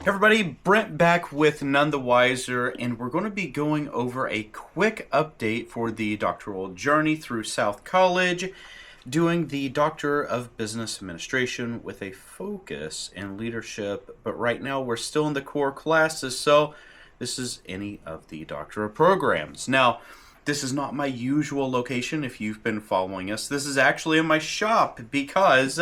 Hey everybody, Brent back with None the Wiser, and we're going to be going over a quick update for the doctoral journey through South College, doing the Doctor of Business Administration with a focus in leadership. But right now we're still in the core classes, so this is any of the doctoral programs. Now, this is not my usual location if you've been following us. This is actually in my shop because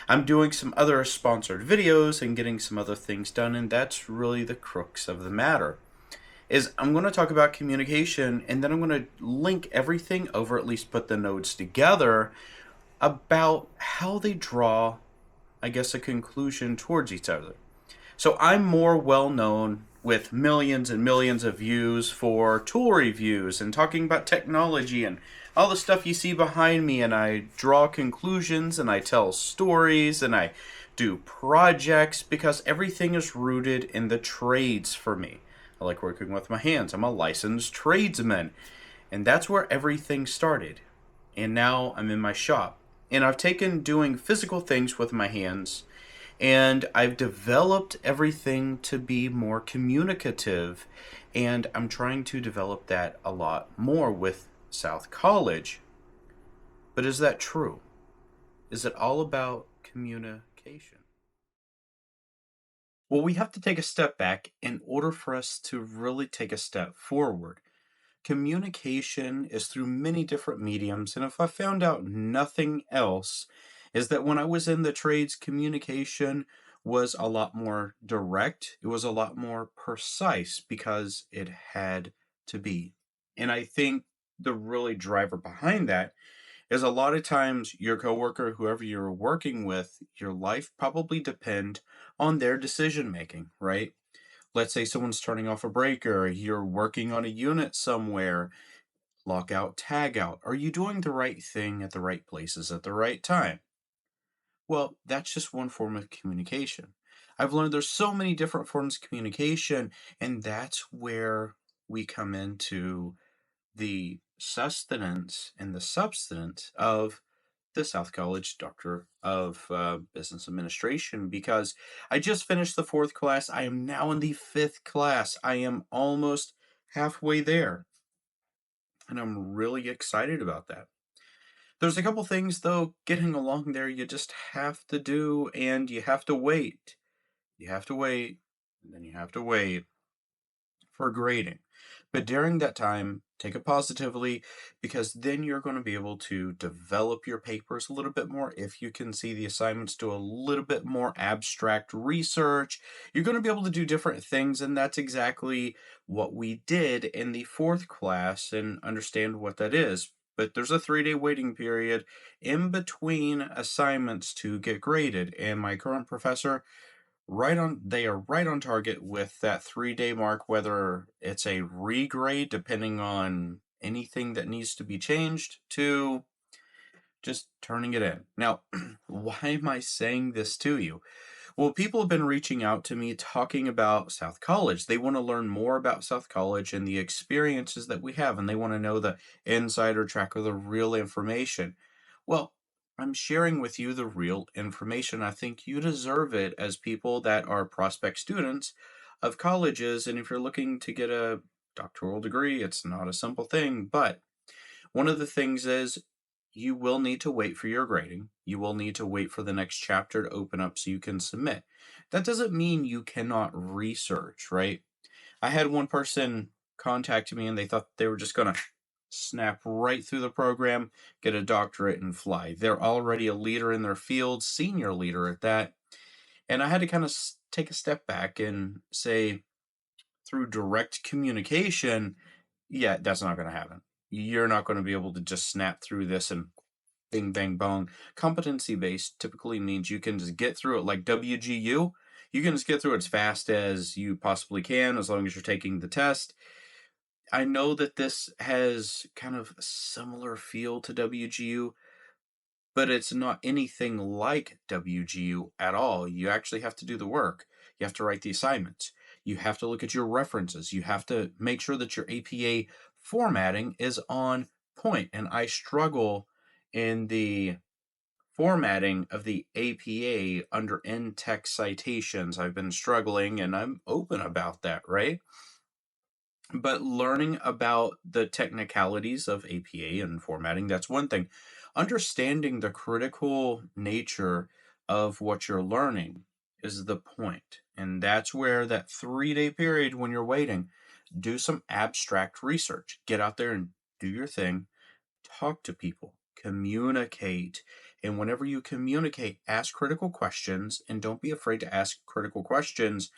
I'm doing some other sponsored videos and getting some other things done, and that's really the crux of the matter. Is I'm going to talk about communication, and then I'm going to link everything over, at least put the nodes together about how they draw, I guess, a conclusion towards each other. So I'm more well known with millions and millions of views for tool reviews and talking about technology and all the stuff you see behind me, and I draw conclusions and I tell stories and I do projects because everything is rooted in the trades for me. I like working with my hands. I'm a licensed tradesman. And that's where everything started. And now I'm in my shop. And I've taken doing physical things with my hands, and I've developed everything to be more communicative, and I'm trying to develop that a lot more with South College. But is that true? Is it all about communication? Well, we have to take a step back in order for us to really take a step forward. Communication is through many different mediums, and if I found out nothing else, is that when I was in the trades, communication was a lot more direct, it was a lot more precise because it had to be. And I think the really driver behind that is a lot of times your coworker, whoever you're working with, your life probably depend on their decision making, right? Let's say someone's turning off a breaker, you're working on a unit somewhere, lockout, tag out. Are you doing the right thing at the right places at the right time? Well, that's just one form of communication. I've learned there's so many different forms of communication, and that's where we come into the sustenance and the substance of the South College Doctor of Business Administration, because I just finished the fourth class. I am now in the fifth class. I am almost halfway there, and I'm really excited about that. There's a couple things, though, getting along there you just have to do, and you have to wait. You have to wait, and then you have to wait for grading. But during that time, take it positively, because then you're going to be able to develop your papers a little bit more. If you can see the assignments, do a little bit more abstract research. You're going to be able to do different things, and that's exactly what we did in the fourth class and understand what that is. But there's a 3-day waiting period in between assignments to get graded, and my current professor, they are right on target with that 3-day mark, whether it's a regrade depending on anything that needs to be changed to just turning it in. Now, why am I saying this to you? Well, people have been reaching out to me talking about South College. They want to learn more about South College and the experiences that we have, and they want to know the insider track or the real information. Well, I'm sharing with you the real information. I think you deserve it as people that are prospect students of colleges. And if you're looking to get a doctoral degree, it's not a simple thing. But one of the things is you will need to wait for your grading. You will need to wait for the next chapter to open up so you can submit. That doesn't mean you cannot research, right? I had one person contact me and they thought they were just going to snap right through the program, get a doctorate, and fly. They're already a leader in their field, senior leader at that. And I had to kind of take a step back and say, through direct communication, yeah, that's not going to happen. You're not going to be able to just snap through this and bing, bang, bong. Competency based typically means you can just get through it like WGU. You can just get through it as fast as you possibly can, as long as you're taking the test. I know that this has kind of a similar feel to WGU, but it's not anything like WGU at all. You actually have to do the work. You have to write the assignments. You have to look at your references. You have to make sure that your APA formatting is on point. And I struggle in the formatting of the APA under in-text citations. I've been struggling, and I'm open about that, right? But learning about the technicalities of APA and formatting, that's one thing. Understanding the critical nature of what you're learning is the point. And that's where that 3-day period when you're waiting, do some abstract research. Get out there and do your thing. Talk to people. Communicate. And whenever you communicate, ask critical questions, and don't be afraid to ask critical questions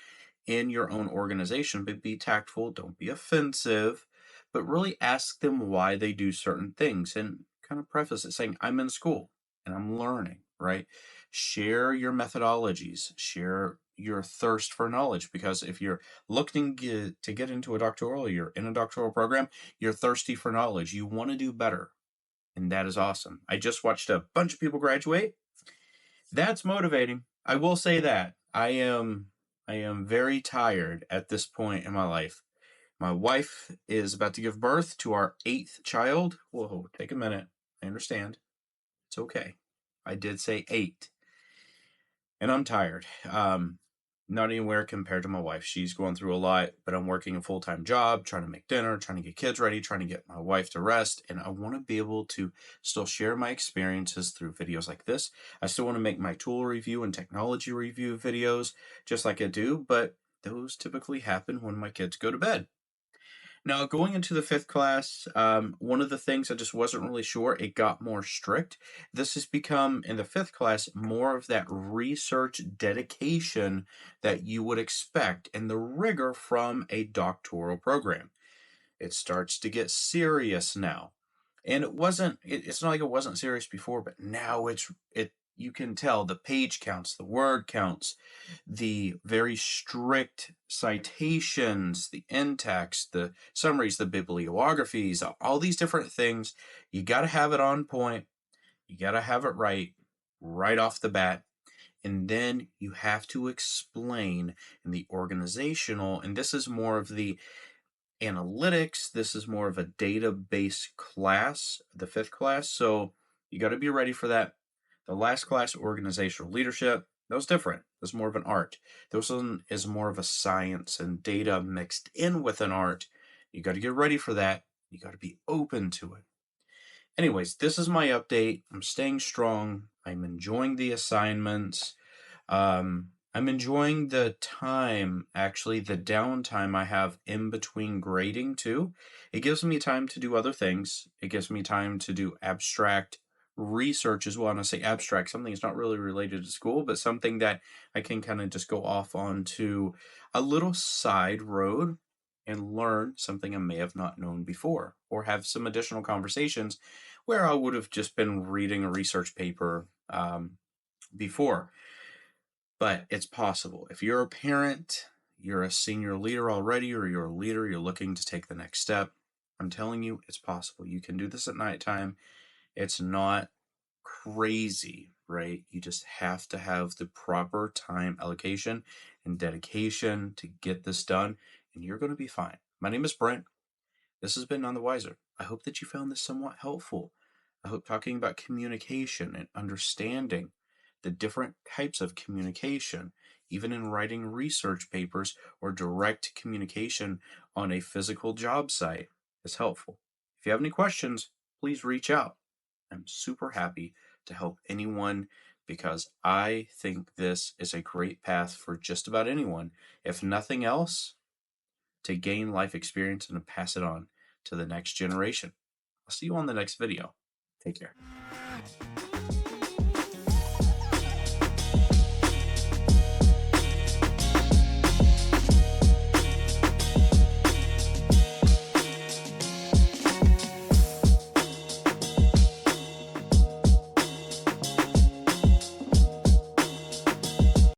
in your own organization, but be tactful, don't be offensive, but really ask them why they do certain things, and kind of preface it saying, I'm in school and I'm learning, right? Share your methodologies, share your thirst for knowledge, because if you're looking to get into a doctoral, you're in a doctoral program, you're thirsty for knowledge, you want to do better. And that is awesome. I just watched a bunch of people graduate. That's motivating. I will say that. I am very tired at this point in my life. My wife is about to give birth to our 8th child. Whoa, take a minute. I understand. It's okay. I did say 8. And I'm tired. Not anywhere compared to my wife. She's going through a lot, but I'm working a full-time job, trying to make dinner, trying to get kids ready, trying to get my wife to rest. And I want to be able to still share my experiences through videos like this. I still want to make my tool review and technology review videos just like I do, but those typically happen when my kids go to bed. Now, going into the 5th class, one of the things I just wasn't really sure, it got more strict. This has become, in the 5th class, more of that research dedication that you would expect and the rigor from a doctoral program. It starts to get serious now. And it's not like it wasn't serious before, but now you can tell the page counts, the word counts, the very strict citations, the in-text, the summaries, the bibliographies, all these different things. You got to have it on point. You got to have it right off the bat. And then you have to explain in the organizational, and this is more of the analytics. This is more of a database class, the 5th class. So you got to be ready for that. The last class, organizational leadership, that was different. That's more of an art. This one is more of a science and data mixed in with an art. You got to get ready for that. You got to be open to it. Anyways, this is my update. I'm staying strong. I'm enjoying the assignments. I'm enjoying the time, actually, the downtime I have in between grading too. It gives me time to do other things. It gives me time to do abstract research as well. And I say abstract, something that's not really related to school, but something that I can kind of just go off onto a little side road and learn something I may have not known before, or have some additional conversations where I would have just been reading a research paper before. But it's possible. If you're a parent, you're a senior leader already, or you're a leader, you're looking to take the next step, I'm telling you, it's possible. You can do this at nighttime. It's not crazy, right? You just have to have the proper time allocation and dedication to get this done, and you're going to be fine. My name is Brent. This has been None the Wiser. I hope that you found this somewhat helpful. I hope talking about communication and understanding the different types of communication, even in writing research papers or direct communication on a physical job site, is helpful. If you have any questions, please reach out. I'm super happy to help anyone, because I think this is a great path for just about anyone, if nothing else, to gain life experience and to pass it on to the next generation. I'll see you on the next video. Take care.